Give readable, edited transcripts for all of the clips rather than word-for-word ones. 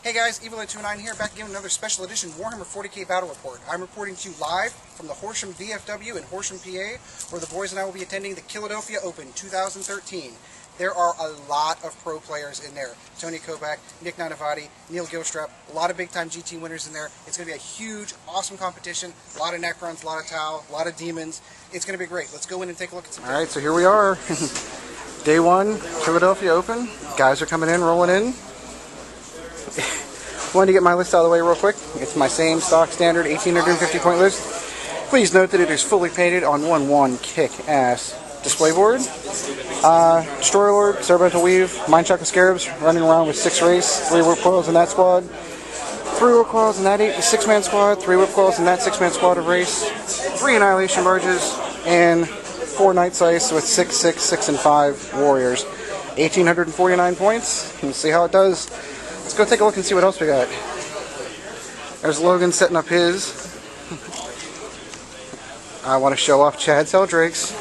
Hey guys, EvilEd29 here, back again with another special edition Warhammer 40k Battle Report. I'm reporting to you live from the Horsham VFW in Horsham, PA, where the boys and I will be attending the Killadelphia Open 2013. There are a lot of pro players in there. Tony Kovac, Nick Nanavati, Neil Gilstrap, a lot of big-time GT winners in there. It's going to be a huge, awesome competition. A lot of Necrons, a lot of Tau, a lot of Demons. It's going to be great. Let's go in and take a look at some. Alright, so here we are. Day one, Killadelphia Open. Guys are coming in, rolling in. Wanted to get my list out of the way real quick. It's my same stock standard 1850 point list. Please note that it is fully painted on 1/1 kick-ass display board. Destroyer Lord, Cerebral Weave, Mind Shock of Scarabs, running around with 6 race, 3 whip coils in that squad, 3 whip coils in that 6-man squad, 3 whip coils in that 6-man squad of race, 3 Annihilation Barges, and 4 Night Sice with 6, 6, 6, and 5 warriors. 1849 points. Let's see how it does. Let's go take a look and see what else we got. There's Logan setting up his. I want to show off Chad's Drake's.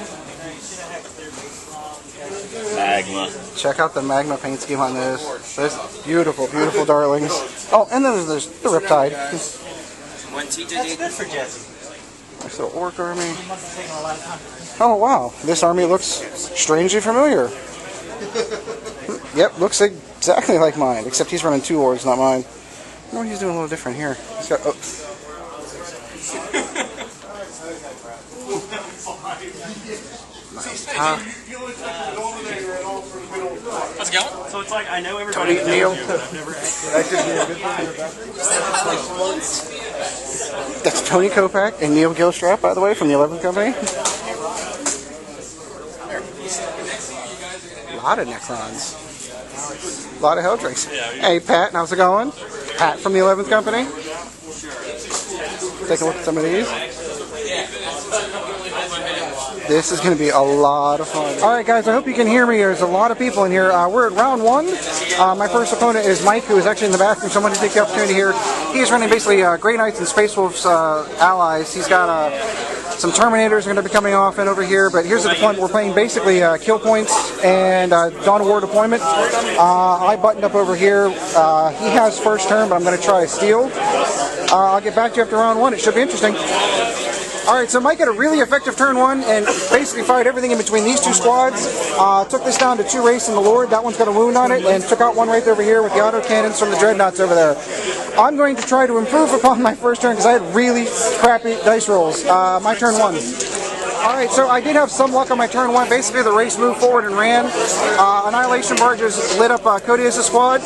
Magma. Check out the Magma paint scheme on this. Those beautiful, beautiful darlings. Oh, and then there's the Riptide. That's good for Jesse. Nice little Orc army. Oh wow, this army looks strangely familiar. Yep, looks exactly like mine, except he's running 2 orgs, not mine. I know he's doing a little different here. He's got. Oh. Nice. How's it going? So it's like I know everybody. Neil. That's Tony Kovac and Neil Gilstrap, by the way, from the 11th Company. A lot of Necrons. A lot of Helldrakes. Hey Pat, how's it going? Pat from the 11th Company. Take a look at some of these. This is going to be a lot of fun. Alright guys, I hope you can hear me. There's a lot of people in here. We're at round 1. My first opponent is Mike, who is actually in the bathroom, so I wanted to take the opportunity here. He's running basically Grey Knights and Space Wolves allies. He's got some Terminators are going to be coming off in over here, but here's the deployment. We're playing basically kill points and Dawn of War deployment. I buttoned up over here. He has first turn, but I'm going to try a steal. I'll get back to you after round 1. It should be interesting. Alright, so Mike had a really effective turn 1 and basically fired everything in between these 2 squads. Took this down to 2 race in the Lord. That one's got a wound on it, and took out one right over here with the auto cannons from the Dreadnoughts over there. I'm going to try to improve upon my first turn because I had really crappy dice rolls. My turn 1. Alright, so I did have some luck on my turn 1. Basically, the race moved forward and ran. Annihilation Barges lit up Cody's squad.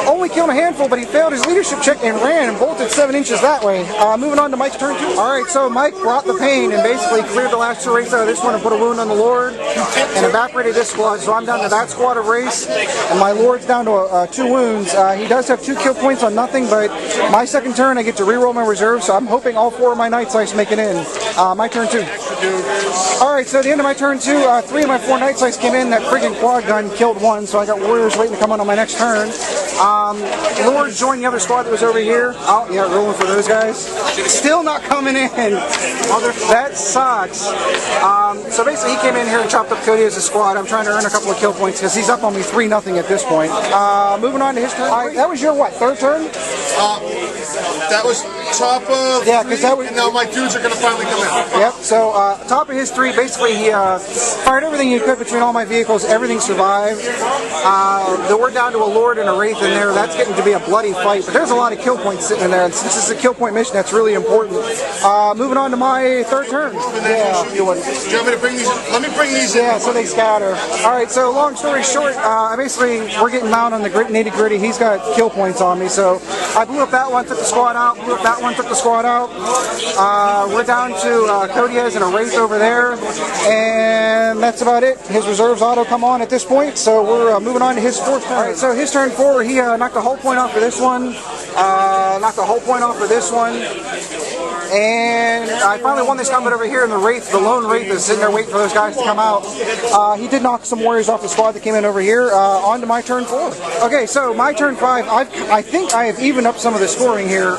Only killed a handful, but he failed his leadership check and ran and bolted 7 inches that way. Moving on to Mike's turn 2. Alright, so Mike brought the pain and basically cleared the last 2 races out of this one and put a wound on the Lord and evaporated this squad. So I'm down to that squad of race, and my Lord's down to 2 wounds. He does have 2 kill points on nothing, but my second turn I get to reroll my reserves, so I'm hoping all 4 of my Night Sice make it in. My turn 2. Alright, so at the end of my turn 2, 3 of my 4 Night Sice came in. That friggin' quad gun killed 1, so I got Warriors waiting to come on my next turn. Lord joined the other squad that was over here. Oh, yeah, rolling for those guys. Still not coming in. That sucks. So basically, he came in here and chopped up Cody as a squad. I'm trying to earn a couple of kill points because he's up on me 3-0 at this point. Moving on to his turn. That was your, what, 3rd turn? That was top of 3, yeah, because that was, and now my dudes are going to finally come out. Yep, so top of his 3, basically he fired everything he could between all my vehicles. Everything survived. We're down to a Lord and a Wraith in there. That's getting to be a bloody fight, but there's a lot of kill points sitting in there, and since this is a kill point mission, that's really important. Moving on to my 3rd turn. Yeah, do you want me to bring these? Let me bring these in. Yeah, so they scatter. Alright, so long story short, basically we're getting Mount on the nitty-gritty. He's got kill points on me, so I blew up that one, took the squad out, blew up that one, took the squad out. We're down to Codiez and a Wraith over there, and that's about it. His reserves auto come on at this point, so we're moving on to his 4th turn. Alright, so his turn 4, he knocked a whole point off for this one, knocked a whole point off for this one. And I finally won this combat over here, and the lone Wraith is sitting there waiting for those guys to come out. He did knock some warriors off the squad that came in over here. On to my turn 4. Okay, so my turn 5, I think I have evened up some of the scoring here.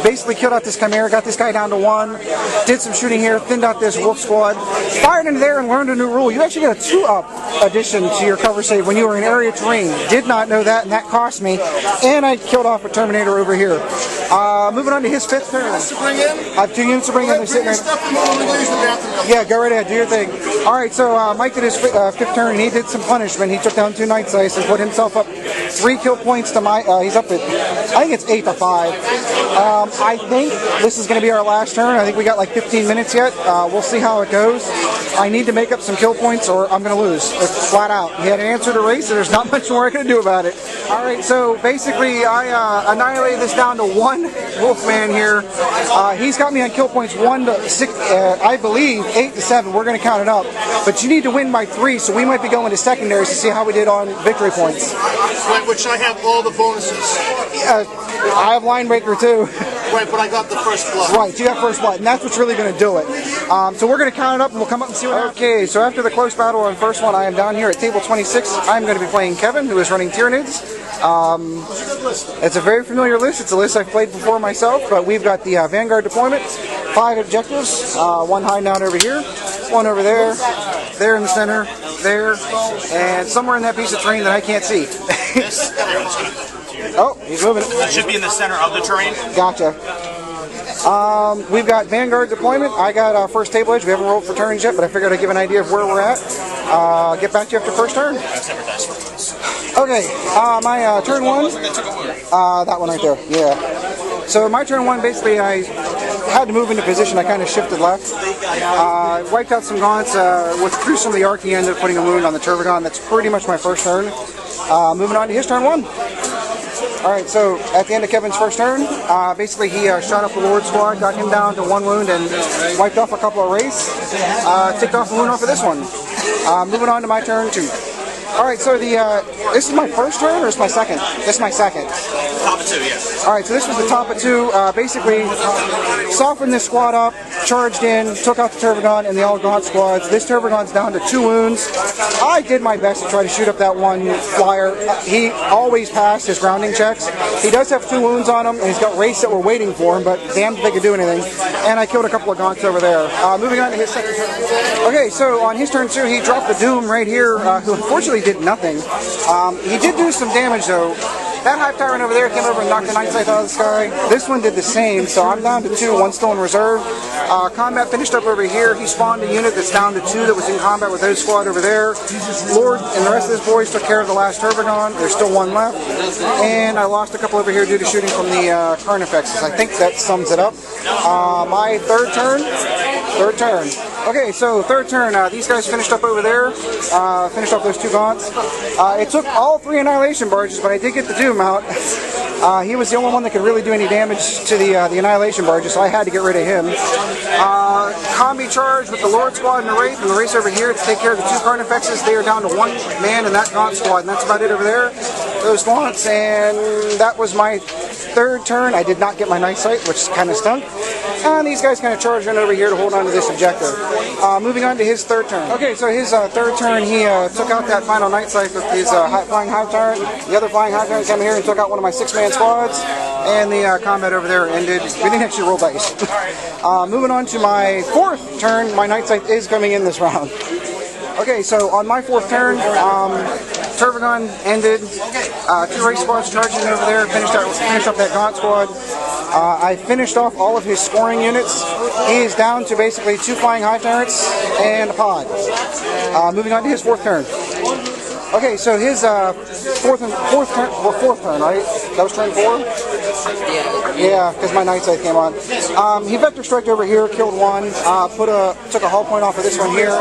Basically killed out this Chimera, got this guy down to 1, did some shooting here, thinned out this Wolf squad, fired into there and learned a new rule. You actually get a 2-up addition to your cover save when you were in area terrain. Did not know that, and that cost me. And I killed off a Terminator over here. Moving on to his 5th turn. I have 2 units to bring in. They're sitting there. Yeah, go right ahead. Do your thing. All right, so Mike did his 5th turn, and he did some punishment. He took down 2 Night Sights and put himself up 3 kill points to my... he's up at... I think it's 8 to 5. I think this is going to be our last turn. I think we got like 15 minutes yet. We'll see how it goes. I need to make up some kill points or I'm going to lose. It's flat out. He had an answer to race, so there's not much more I can do about it. All right, so basically I annihilated this down to 1 Wolfman here. He's got me on kill points 1 to 6, I believe 8 to 7. We're going to count it up. But you need to win by 3, so we might be going to secondaries to see how we did on victory points. Right, which I have all the bonuses. I have Linebreaker too. Right, but I got the first blood. Right, you got first blood, and that's what's really going to do it. So we're going to count it up, and we'll come up and see what happens. Okay, so after the close battle on first one, I am down here at table 26. I'm going to be playing Kevin, who is running Tyranids. It's a very familiar list. It's a list I've played before myself, but we've got the Vanguard deployment, 5 objectives, 1 hiding out over here, 1 over there, there in the center, there, and somewhere in that piece of terrain that I can't see. Oh, he's moving it. It should be in the center of the terrain. Gotcha. We've got Vanguard deployment. I got first table edge. We haven't rolled for turns yet, but I figured I'd give an idea of where we're at. Get back to you after first turn. Okay, my turn 1. That one right there, yeah. So my turn 1, basically I had to move into position. I kind of shifted left. Wiped out some gaunts, withdrew some of the arc. He ended up putting a wound on the Turbogon. That's pretty much my first turn. Moving on to his turn 1. Alright, so at the end of Kevin's first turn, basically he shot up the Lord squad, got him down to 1 wound, and wiped off a couple of wraiths. Ticked off a wound off of this one. Moving on to my turn 2. Alright, so this is my first turn, or is my second? This is my second. Top of 2, yes. Alright, so this was the top of 2. Basically, softened this squad up, charged in, took out the Turbogon and the all Gaunt squads. This Turbogon's down to 2 wounds. I did my best to try to shoot up that one flyer. He always passed his grounding checks. He does have 2 wounds on him, and he's got wraiths that were waiting for him, but damned if they could do anything. And I killed a couple of Gaunts over there. Moving on to his second turn. Okay, so on his turn 2, he dropped the Doom right here, who unfortunately did nothing. He did do some damage, though. That Hive Tyrant over there came over and knocked the Night Scythe out of the sky. This one did the same, so I'm down to 2, 1 still in reserve. Combat finished up over here. He spawned a unit that's down to 2 that was in combat with those squad over there. Lord and the rest of his boys took care of the last Turbogon. There's still 1 left. And I lost a couple over here due to shooting from the Carnifexes. I think that sums it up. My third turn. Okay, so third turn, these guys finished up over there, finished off those 2 Gaunts. It took all 3 Annihilation Barges, but I did get the Doom out. He was the only one that could really do any damage to the Annihilation Barges, so I had to get rid of him. Combi charge with the Lord squad and the Wraith over here to take care of the 2 Carnifexes. They are down to 1 man in that Gaunt squad, and that's about it over there. Those Gaunts, and that was my third turn. I did not get my Night Sight, which kind of stunk. And these guys kind of charged in over here to hold on to this objective. Moving on to his third turn. Okay, so his third turn, he took out that final Night Sight with his Flying Hive Tyrant. The other Flying Hive Tyrant came here and took out one of my 6-man squads. And the combat over there ended. We didn't actually roll dice. Moving on to my fourth turn, my Night Sight is coming in this round. Okay, so on my fourth turn, Turbogon ended. 2 race squads charging over there, finished up that Gaunt squad. I finished off all of his scoring units. He is down to basically 2 Flying Hive Tyrants and a pod. Moving on to his fourth turn. Okay, so his fourth turn, right? That was turn 4? Yeah, because my Night Sight came on. He Vector Striked over here, killed 1, took a hull point off of this one here.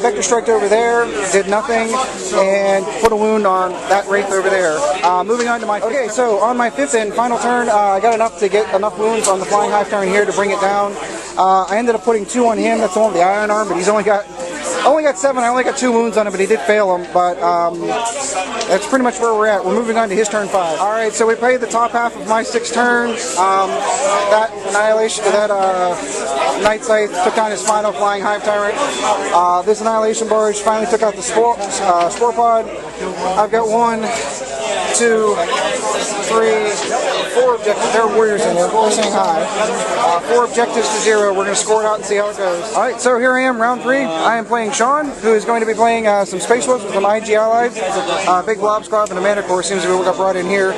Vector Striked over there, did nothing, and put a wound on that Wraith over there. Moving on to my okay, so on my 5th and final turn, I got enough to get enough wounds on the Flying Hive Tyrant here to bring it down. I ended up putting 2 on him, that's the one with the Iron Arm, but he's only got only got 7. I only got 2 wounds on him, but he did fail him. But that's pretty much where we're at. We're moving on to his turn 5. All right, so we played the top half of my 6th turn. That Annihilation, that Night Scythe took down his final Flying Hive Tyrant. This Annihilation Barge finally took out the Spore Pod. I've got 1, 2, 3, 4 objectives. There are warriors in there. We're saying hi. 4 objectives to 0. We're going to score it out and see how it goes. All right, so here I am, round 3. I am playing Sean, who is going to be playing some Space Wolves with some IG allies. Big Blob Squad and a Mana Core seems to be what got brought in here.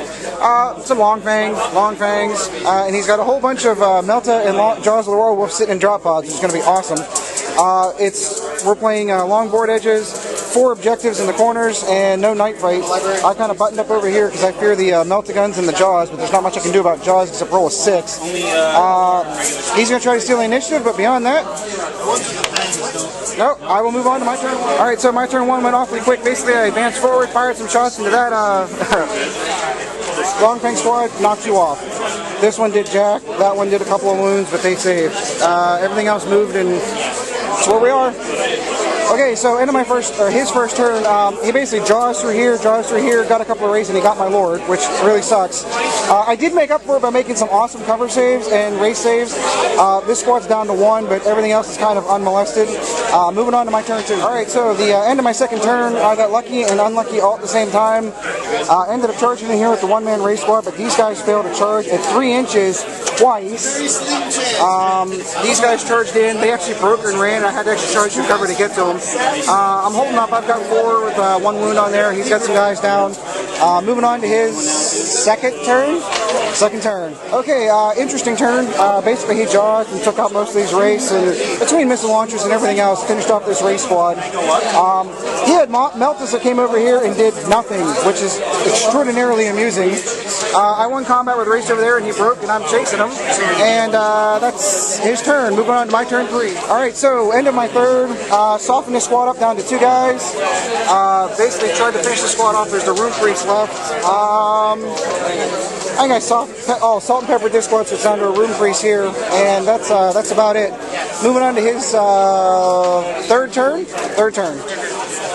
Some Long Fangs, and he's got a whole bunch of Melta and Jaws of the Royal Wolf sitting in drop pods. It's going to be awesome. We're playing long board edges, 4 objectives in the corners, and no night fight. I kind of buttoned up over here because I fear the Melta-Guns and the Jaws, but there's not much I can do about Jaws except roll a 6. He's going to try to steal the initiative, but beyond that, no, I will move on to my turn 1. Alright, so my turn 1 went awfully quick. Basically, I advanced forward, fired some shots into that Long Fang Squad, knocked you off. This one did jack, that one did a couple of wounds, but they saved. Everything else moved, and that's where we are. Okay, so end of his first turn, he basically jaws through here, got a couple of races, and he got my Lord, which really sucks. I did make up for it by making some awesome cover saves and race saves. This squad's down to 1, but everything else is kind of unmolested. Moving on to my turn 2. Alright, so the end of my second turn, I got lucky and unlucky all at the same time. Ended up charging in here with the 1-man race squad, but these guys failed to charge at 3 inches twice. These guys charged in, they actually broke and ran. I had to actually charge and cover to get to them. I'm holding up. I've got 4 with 1 wound on there. He's got some guys down. Moving on to his second turn. Okay, interesting turn. Basically, he jaws and took out most of these race, and between missile launchers and everything else, finished off this race squad. He had Meltas that came over here and did nothing, which is extraordinarily amusing. I won combat with race over there, and he broke, and I'm chasing him. And that's his turn. Moving on to my turn 3. All right, so end of my third. Softened this squad up down to 2 guys. Basically tried to finish the squad off. There's the Rune Priest left. I think I salt and peppered this squad, so it's down to a Rune Priest here, and that's about it. Moving on to his third turn.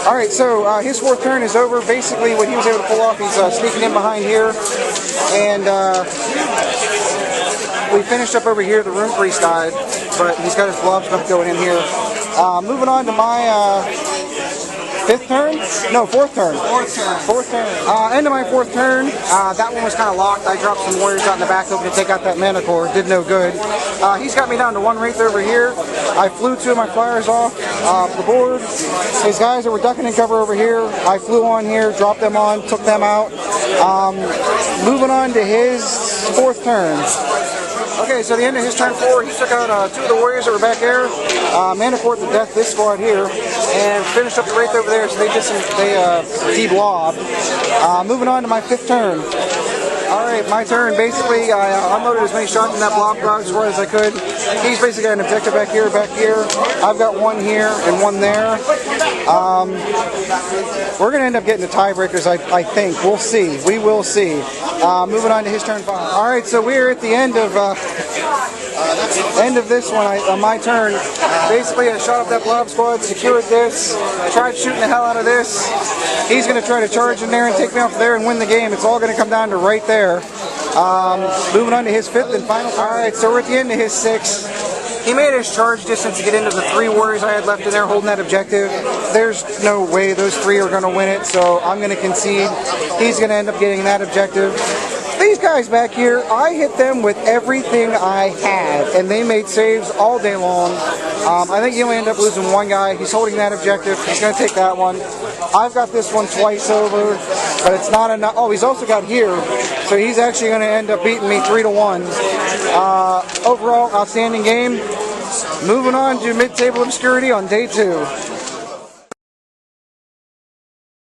All right, so his 4th turn is over. Basically, what he was able to pull off, he's sneaking in behind here, and we finished up over here. The Rune Priest died, but he's got his blob stuff going in here. Moving on to my 5th turn? No, 4th turn. End of my 4th turn. That one was kind of locked. I dropped some warriors out in the back hoping to take out that Mana Core. Did no good. He's got me down to 1 wraith over here. I flew 2 of my flyers off the board. His guys that were ducking and cover over here, I flew on here, dropped them on, took them out. Moving on to his 4th turn. Okay, so the end of his turn 4, he took out 2 of the warriors that were back there, Mana Core to death this squad here, and finished up the wraith over there, so they de-blobbed. Moving on to my 5th turn. Alright, my turn. Basically, I unloaded as many shots in that blob dog squad as I could. He's basically got an objective back here. I've got 1 here and 1 there. We're going to end up getting the tiebreakers, I think. We'll see. We will see. Moving on to his turn 5. Alright, so we're at the end of this one, on my turn. Basically, I shot up that blob squad, secured this, tried shooting the hell out of this. He's going to try to charge in there and take me off there and win the game. It's all going to come down to right there. Moving on to his 5th and final. Alright, so we're at the end of his 6th. He made his charge distance to get into the 3 warriors I had left in there holding that objective. There's no way those 3 are going to win it, so I'm going to concede. He's going to end up getting that objective. These guys back here, I hit them with everything I had, and they made saves all day long. I think he only ended up losing 1 guy. He's holding that objective. He's going to take that one. I've got this one twice over, but it's not enough. Oh, he's also got here, so he's actually going to end up beating me 3-1. Overall, outstanding game. Moving on to mid-table obscurity on day 2.